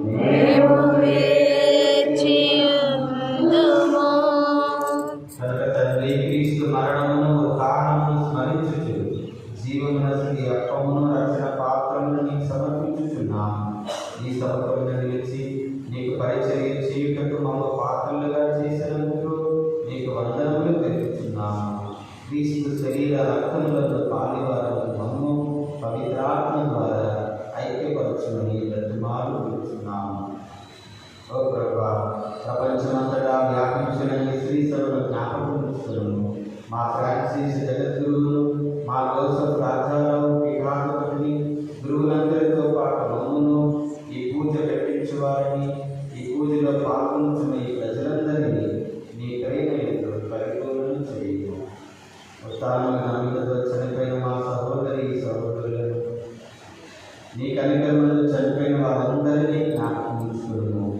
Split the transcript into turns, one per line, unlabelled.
మేము వేచియుందుము.
కనుక తండ్రి క్రీస్తు మరణమును ఉత్థానమును స్మరించుచు జీవమునకు అప్పమును రక్షణ పాత్రమును నీకు సమర్పించుచున్నాము. నీ సముఖమున నిలిచి నీకు పరిచర్య చేయుటకు మమ్మ పాత్రలుగా చేసినందుకు నీకు వందనములు తెలుపుచున్నాము. క్రీస్తు శరీర రక్తములను పాలివారము మమ్ము పవిత్రాత్మ ద్వారా ఐక్యపరచుమని బ్రతిమాలు పిలుచున్నాము. ఓ ప్రభువా, ప్రపంచమంతటా వ్యాపించిన ఈ శ్రీ సభను జ్ఞాపకం ఉంచుతున్నాము. మా ఫ్రాన్సిస్ జగద్గురువును, మా జోసెఫ్ రాజారావు పీఠాధిపతిని, గురువులందరితో పాటు మమ్మును, ఈ పూజ పెట్టించు వారిని, ఈ పూజలో పాల్గొంటున్న ఈ ప్రజలందరినీ నీ ప్రేమతో పరిపూర్ణం చేయు. ఉత్తానముల నమ్మికతో చనిపోయిన మా సహోదరి సహోదరులను, నీ కనికరములను చనిపోయిన వారందరినీ జ్ఞాపకం ఉంచుకున్నాము.